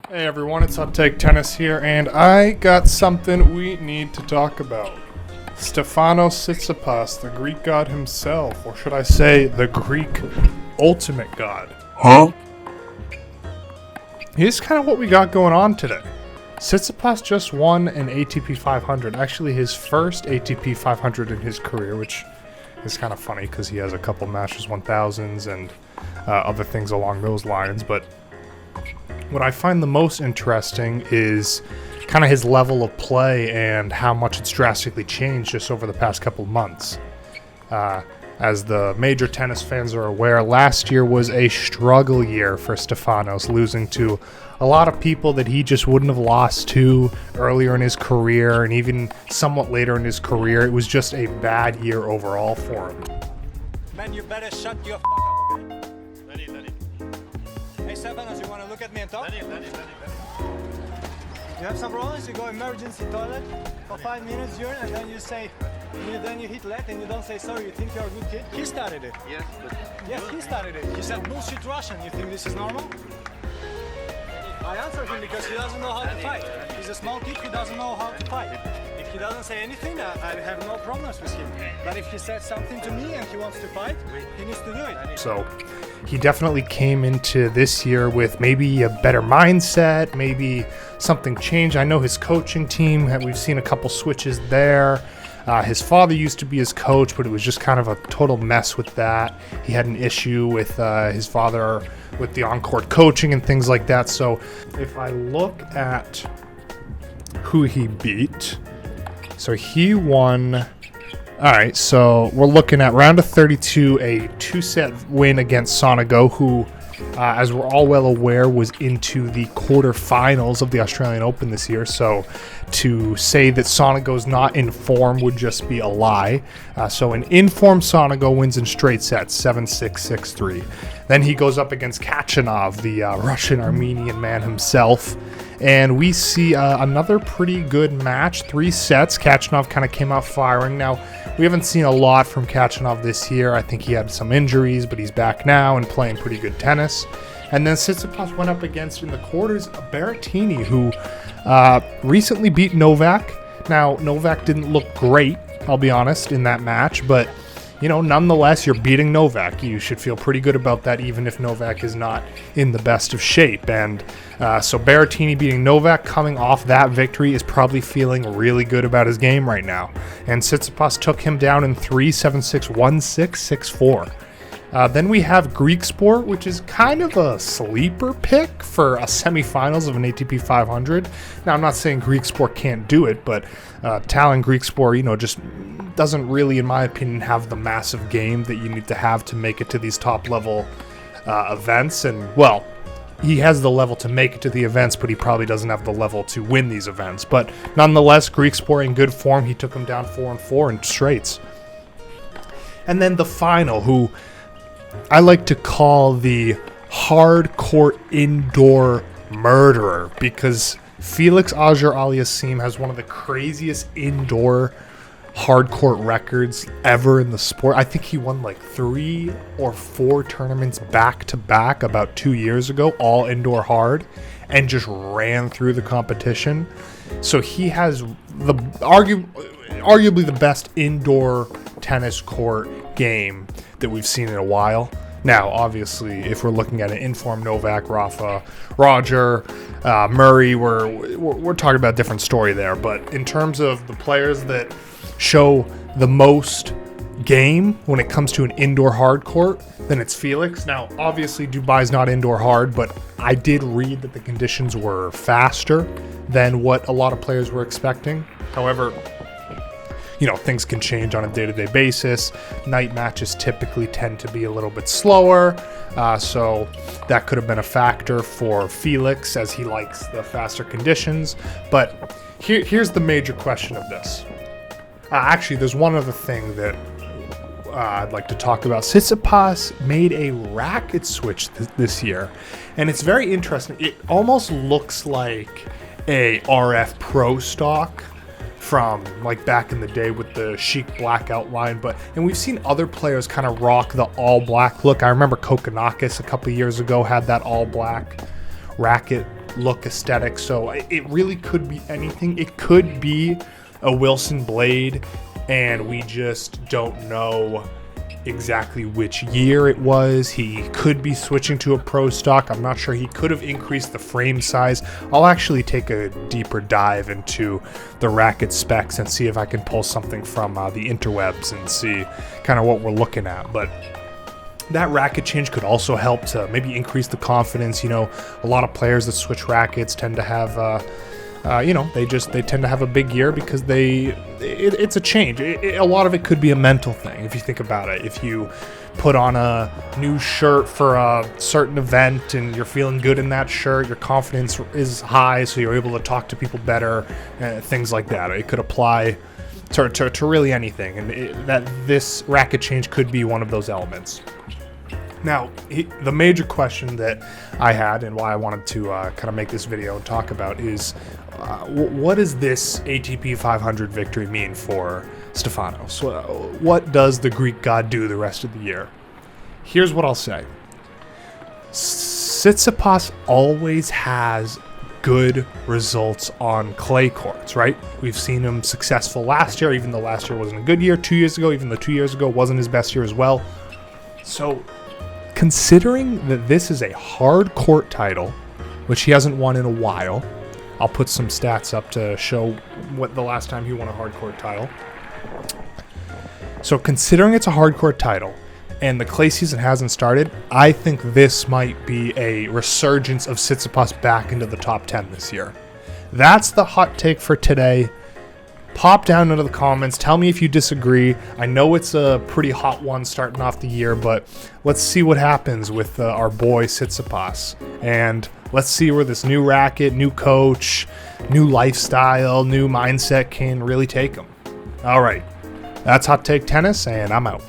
Hey everyone, it's Hot Take Tennis here, and I got something we need to talk about. Stefanos Tsitsipas, the Greek god himself, or should I say, the Greek ultimate god. Huh? Here's kind of what we got going on today. Tsitsipas just won an ATP 500, actually his first ATP 500 in his career, which is kind of funny because he has a couple Masters 1000s and other things along those lines, but what I find the most interesting is kind of his level of play and how much it's drastically changed just over the past couple of months. As the major tennis fans are aware, last year was a struggle year for Stefanos, losing to a lot of people that he just wouldn't have lost to earlier in his career and even somewhat later in his career. It was just a bad year overall for him. Man, you better shut your up, okay? Hey, Stefanos, you want to look at me and talk? You have some problems, you go emergency toilet for 5 minutes, urine, and then you say, then you hit let and you don't say sorry, you think you're a good kid? He started it. Yes, but... Yes, he started it. He said bullshit Russian. You think this is normal? I answered him because he doesn't know how to fight. He's a small kid who doesn't know how to fight. If he doesn't say anything, I have no problems with him. But if he says something to me and he wants to fight, he needs to do it. So he definitely came into this year with maybe a better mindset, maybe something changed. I know his coaching team, we've seen a couple switches there. His father used to be his coach, but it was just kind of a total mess with that. He had an issue with his father with the on-court coaching and things like that. So if I look at who he beat, so he won. All right, so we're looking at round of 32, a 2-set win against Sonego, who, as we're all well aware, was into the quarterfinals of the Australian Open this year. So to say that Sonego's not in form would just be a lie. So an in-form Sonego wins in straight sets, 7-6, 6-3. Then he goes up against Kachanov, the Russian-Armenian man himself. And we see another pretty good match, 3 sets. Kachanov kind of came out firing. Now, we haven't seen a lot from Kachanov this year. I think he had some injuries, but he's back now and playing pretty good tennis. And then Tsitsipas went up against, in the quarters, Berrettini, who recently beat Novak. Now, Novak didn't look great, I'll be honest, in that match, but nonetheless, you're beating Novak. You should feel pretty good about that, even if Novak is not in the best of shape. And so Berrettini beating Novak, coming off that victory, is probably feeling really good about his game right now. And Tsitsipas took him down in 3, 7-6, 1-6, 6-4. Then we have Greek Sport, which is kind of a sleeper pick for a semifinals of an ATP 500. Now, I'm not saying Greek Sport can't do it, but Talon Greek Sport, just doesn't really, in my opinion, have the massive game that you need to have to make it to these top-level events. And, well, he has the level to make it to the events, but he probably doesn't have the level to win these events. But nonetheless, Greek Sport in good form. He took him down 4-4 in straights. And then the final, who I like to call the hard-court indoor murderer, because Felix Auger-Aliassime has one of the craziest indoor hard-court records ever in the sport. I think he won like 3 or 4 tournaments back-to-back about 2 years ago, all indoor hard, and just ran through the competition. So he has the arguably the best indoor tennis court game that we've seen in a while. Now, obviously, if we're looking at an informed Novak, Rafa, Roger, Murray, we're talking about a different story there. But in terms of the players that show the most game when it comes to an indoor hard court, then it's Felix. Now, obviously, Dubai's not indoor hard, but I did read that the conditions were faster than what a lot of players were expecting. However, things can change on a day-to-day basis. Night matches typically tend to be a little bit slower, so that could have been a factor for Felix, as he likes the faster conditions. But here's the major question of this. Actually, there's one other thing that I'd like to talk about. Tsitsipas made a racket switch this year, and it's very interesting. It almost looks like a RF Pro stock from like back in the day with the chic black outline, and we've seen other players kind of rock the all black look. I remember Kokkinakis a couple of years ago had that all black racket look aesthetic. So it really could be anything. It could be a Wilson blade, and we just don't know exactly which year it was. He could be switching to a pro stock. I'm not sure. He could have increased the frame size. I'll actually take a deeper dive into the racket specs and see if I can pull something from the interwebs and see kind of what we're looking at. But that racket change could also help to maybe increase the confidence. You know, a lot of players that switch rackets tend to have they tend to have a big year because it's a change. A lot of it could be a mental thing if you think about it. If you put on a new shirt for a certain event and you're feeling good in that shirt, your confidence is high, so you're able to talk to people better, things like that. It could apply to really anything, and this racket change could be one of those elements. Now, the major question that I had and why I wanted to kind of make this video and talk about is what does this ATP 500 victory mean for Stefanos? What does the Greek god do the rest of the year? Here's what I'll say. Tsitsipas always has good results on clay courts, right? We've seen him successful last year, even though last year wasn't a good year. 2 years ago, even though 2 years ago wasn't his best year as well. So considering that this is a hard court title, which he hasn't won in a while, I'll put some stats up to show what the last time he won a hard court title. So considering it's a hard court title and the clay season hasn't started, I think this might be a resurgence of Tsitsipas back into the top 10 this year. That's the hot take for today. Pop down into the comments. Tell me if you disagree. I know it's a pretty hot one starting off the year, but let's see what happens with our boy Tsitsipas. And let's see where this new racket, new coach, new lifestyle, new mindset can really take him. All right. That's Hot Take Tennis, and I'm out.